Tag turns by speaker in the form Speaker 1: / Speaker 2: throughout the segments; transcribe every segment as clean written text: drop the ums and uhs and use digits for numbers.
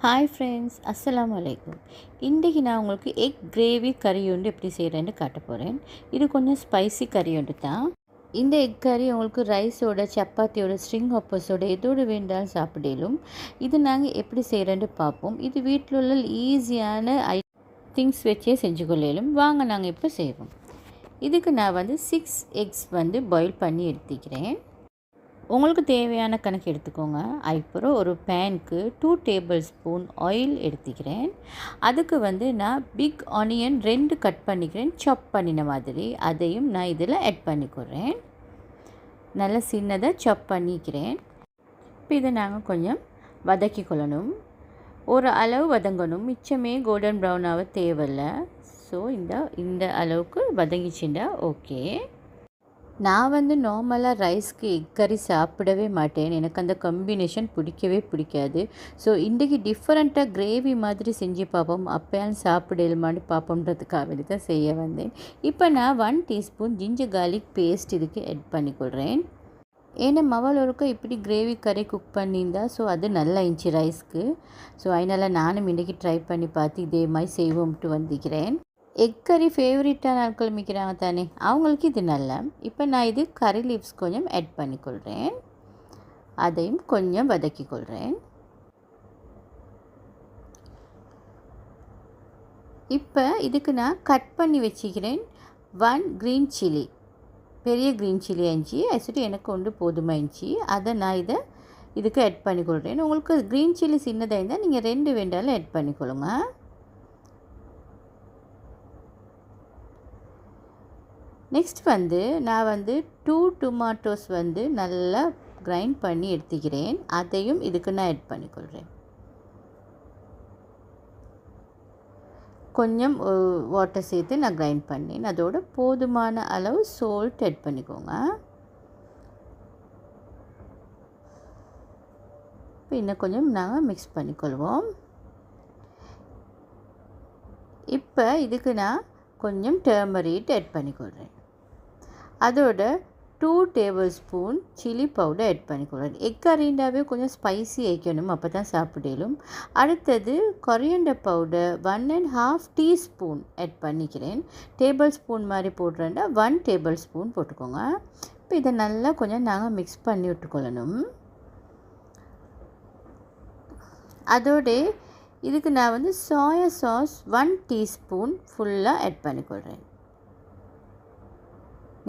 Speaker 1: Hi friends, அஸ்ஸலாமு அலைக்கும். இன்றைக்கி நான் உங்களுக்கு எக் கிரேவி கறி உண்டு எப்படி செய்கிறேன்னு காட்ட போகிறேன். இது கொஞ்சம் ஸ்பைசி கறி உண்டு தான். இந்த எக் கறி உங்களுக்கு ரைஸோட, சப்பாத்தியோட, ஸ்ட்ரிங் ஹாப்பர்ஸோட எதோடு வேண்டாலும் சாப்பிடலும். இது நாங்கள் எப்படி செய்கிறேன்னு பார்ப்போம். இது வீட்டில் உள்ள ஈஸியான திங்ஸ் வச்சே செஞ்சு கொள்ளலும். வாங்க நாங்கள் இப்போ செய்வோம். இதுக்கு நான் 6 எக்ஸ் பாயில் பண்ணி எடுத்துக்கிறேன். உங்களுக்கு தேவையான கணக்கு எடுத்துக்கோங்க. அப்புறம் ஒரு பேனுக்கு 2 டேபிள் ஸ்பூன் ஆயில் எடுத்துக்கிறேன். அதுக்கு நான் பிக் ஆனியன் 2 கட் பண்ணிக்கிறேன், சாப் பண்ணின மாதிரி. அதையும் நான் இதில் ஆட் பண்ணிக்கிறேன். நல்லா சின்னதாக சாப் பண்ணிக்கிறேன். இப்போ இதை நாங்கள் கொஞ்சம் வதக்கி கொள்ளணும். ஒரு அளவு வதங்கணும், மிச்சமே கோல்டன் ப்ரௌன் ஆக தேவையில்லை. ஸோ இந்த அளவுக்கு வதங்கிச்சுண்டா ஓகே. நான் நார்மலாக ரைஸ்க்கு எக் கறி சாப்பிடவே மாட்டேன். எனக்கு அந்த காம்பினேஷன் பிடிக்கவே பிடிக்காது. ஸோ இன்றைக்கி டிஃப்ரெண்ட்டாக கிரேவி மாதிரி செஞ்சு பார்ப்போம், அப்போயான் சாப்பிடலுமான்னு பார்ப்போன்றதுக்காக வேண்டி தான் செய்ய வந்தேன். இப்போ நான் 1 டீஸ்பூன் ஜிஞ்சர் கார்லிக் பேஸ்ட் இதுக்கு ஆட் பண்ணிக்கொள்கிறேன். ஏன்னா மவளோருக்க இப்படி கிரேவி கறி குக் பண்ணியிருந்தா ஸோ அது நல்லா இருந்துச்சு ரைஸ்க்கு. ஸோ அதனால் நானும் இன்றைக்கி ட்ரை பண்ணி பார்த்து இதே மாதிரி செய்வோம்ட்டு வந்துக்கிறேன். எக் கறி ஃபேவரட்டான ஆட்கள் மிக்கிறாங்க தானே, அவங்களுக்கு இது நல்லா. இப்போ நான் இது கறி லீவ்ஸ் கொஞ்சம் ஆட் பண்ணிக்கொள்கிறேன். அதையும் கொஞ்சம் வதக்கிக்கொள்கிறேன். இப்போ இதுக்கு நான் கட் பண்ணி வச்சுக்கிறேன் 1 க்ரீன் சில்லி, பெரிய க்ரீன் சில்லி அஞ்சு ஆக்சுவலி எனக்கு ஒன்று போதுமாயிடுச்சு. அதை நான் இதுக்கு ஆட் பண்ணிக்கொள்கிறேன். உங்களுக்கு க்ரீன் சில்லி சின்னதாக இருந்தால் நீங்கள் 2 வேண்டாலும் ஆட் பண்ணிக்கொள்ளுங்க. நெக்ஸ்ட் நான் 2 டொமாட்டோஸ் நல்லா கிரைண்ட் பண்ணி எடுத்துக்கிறேன். அதையும் இதுக்கு நான் ஆட் பண்ணிக்கொள்கிறேன். கொஞ்சம் வாட்டர் சேர்த்து நான் கிரைண்ட் பண்ணேன். அதோட போதுமான அளவு சால்ட் ஆட் பண்ணிக்கோங்க. இப்போ இன்னும் கொஞ்சம் நாங்கள் மிக்ஸ் பண்ணிக்கொள்வோம். இப்போ இதுக்கு நான் கொஞ்சம் டர்மரிக் ஆட் பண்ணிக்கொள்கிறேன். அதோட 2 table spoon chilli powder add பண்ணிக்கொள்கிறேன். எக் கறிண்டாவே கொஞ்சம் ஸ்பைசி வைக்கணும், அப்போ தான் சாப்பிடலும். அடுத்தது கொரியண்டர் பவுடர் 1.5 டீஸ்பூன் ஆட் பண்ணிக்கிறேன். டேபிள் ஸ்பூன் மாதிரி போடுறேன்னா 1 டேபிள் ஸ்பூன் போட்டுக்கோங்க. இப்போ இதை நல்லா கொஞ்சம் நாங்கள் மிக்ஸ் பண்ணி விட்டுக்கொள்ளணும். அதோட இதுக்கு நான் சோயா சாஸ் 1 டீஸ்பூன் ஃபுல்லாக ஆட் பண்ணிக்கொள்கிறேன்.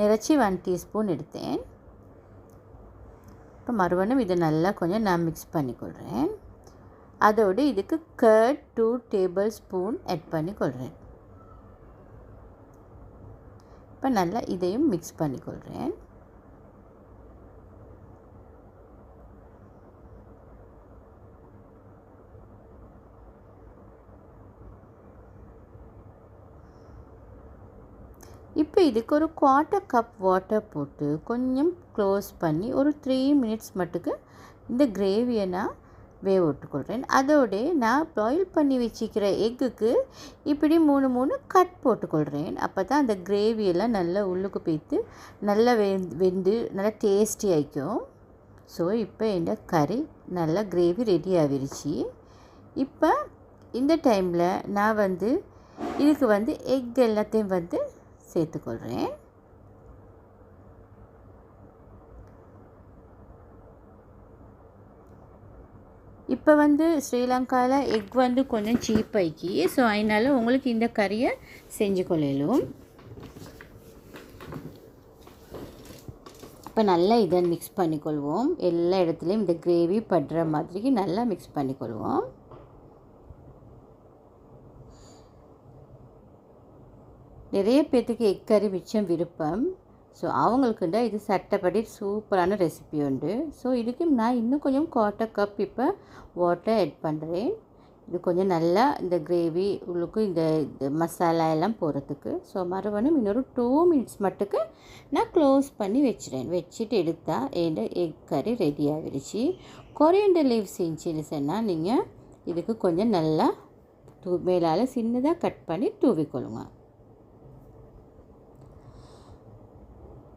Speaker 1: நிறைச்சி 1 டீஸ்பூன் எடுத்தேன். இப்போ மறுபடியும் இதை நல்லா கொஞ்சம் நான் மிக்ஸ் பண்ணிக்கொள்கிறேன். அதோடு இதுக்கு கர்ட் 2 டேபிள் ஸ்பூன் ஆட் பண்ணிக்கொள்கிறேன். இப்போ நல்லா இதையும் மிக்ஸ் பண்ணிக்கொள்கிறேன். இப்போ இதுக்கு ஒரு 1/4 கப் வாட்டர் போட்டு கொஞ்சம் க்ளோஸ் பண்ணி ஒரு 3 மினிட்ஸ் மட்டுக்கு இந்த கிரேவியை நான் வேக விட்டுக்கொள்கிறேன். அதோடு நான் பாயில் பண்ணி வச்சுக்கிற எக்குக்கு இப்படி 3 கட் போட்டுக்கொள்கிறேன். அப்போ தான் அந்த கிரேவியெல்லாம் நல்லா உள்ளுக்கு போய்த்து நல்லா வெந்து நல்லா டேஸ்டி ஆகிக்கும். ஸோ இப்போ இந்த கறி நல்லா கிரேவி ரெடி ஆகிருச்சு. இப்போ இந்த டைமில் நான் இதுக்கு எக் எல்லாத்தையும் சேர்த்துக்கொள்கிறேன். இப்போ ஸ்ரீலங்காவில் எக் கொஞ்சம் சீப் ஆகி, ஸோ அதனால் உங்களுக்கு இந்த கறியை செஞ்சு கொள்ளலும். இப்போ நல்லா இதை மிக்ஸ் பண்ணிக்கொள்வோம். எல்லா இடத்துலையும் இந்த கிரேவி படுற மாதிரி நல்லா மிக்ஸ் பண்ணிக்கொள்வோம். நிறைய பேர்த்துக்கு எக் கறி மிச்சம் விருப்பம். ஸோ அவங்களுக்குண்டா இது சட்டப்படி சூப்பரான ரெசிபி உண்டு. ஸோ இதுக்கு நான் இன்னும் கொஞ்சம் 1/4 கப் இப்போ வாட்டர் ஆட் பண்ணுறேன். இது கொஞ்சம் நல்லா இந்த கிரேவி உள்ளுக்கு இந்த மசாலா எல்லாம் போகிறதுக்கு. ஸோ மறுபடியும் இன்னொரு 2 மினிட்ஸ் மட்டுக்கு நான் க்ளோஸ் பண்ணி வச்சுட்டு எடுத்தால் என் எக் கறி ரெடி ஆகிடுச்சு. கொரியண்டர் லீவ்ஸ் இருந்துச்சுன்னு சொன்னால் நீங்கள் இதுக்கு கொஞ்சம் நல்லா மேலால் சின்னதாக கட் பண்ணி தூவிக்கொள்ளுங்க.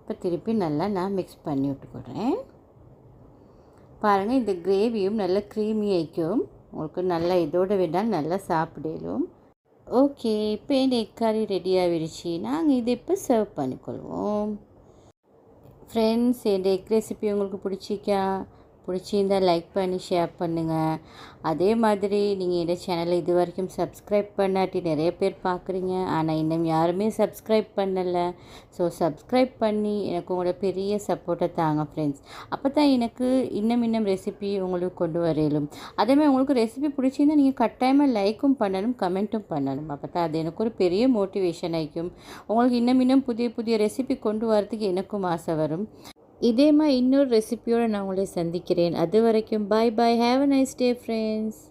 Speaker 1: இப்போ திருப்பி நல்லா நான் மிக்ஸ் பண்ணி விட்டுக்கொள்கிறேன். பாருங்கள், இந்த கிரேவியும் நல்லா க்ரீமி ஆகிக்கும். உங்களுக்கு நல்லா இதோட வேண்டாம் நல்லா சாப்பிடலும். ஓகே, இப்போ இந்த எக் கறி ரெடி ஆகிடுச்சு. நாங்கள் இதை இப்போ சர்வ் பண்ணிக்கொள்வோம். ஃப்ரெண்ட்ஸ், இந்த எக் ரெசிபி உங்களுக்கு பிடிச்சிருந்தா லைக் பண்ணி ஷேர் பண்ணுங்கள். அதே மாதிரி நீங்கள் இந்த சேனலை இது வரைக்கும் சப்ஸ்கிரைப் பண்ணாட்டி நிறைய பேர் பார்க்குறீங்க, ஆனால் இன்னும் யாருமே சப்ஸ்கிரைப் பண்ணலை. ஸோ சப்ஸ்கிரைப் பண்ணி எனக்கு உங்களோட பெரிய சப்போர்ட்டை தாங்க ஃப்ரெண்ட்ஸ். அப்போ தான் எனக்கு இன்னும் ரெசிபி உங்களுக்கு கொண்டு வரையிலும். அதேமாதிரி உங்களுக்கு ரெசிபி பிடிச்சிருந்தால் நீங்கள் கட்டாயமாக லைக்கும் பண்ணணும், கமெண்ட்டும் பண்ணணும். அப்போ தான் அது எனக்கு ஒரு பெரிய மோட்டிவேஷன் ஆகிக்கும். உங்களுக்கு இன்னும் புதிய ரெசிபி கொண்டு வரதுக்கு எனக்கும் ஆசை வரும். இதே மாதிரி இன்னொரு ரெசிபியோடு நான் உங்களை சந்திக்கிறேன். அது வரைக்கும் bye bye. Have a nice day friends.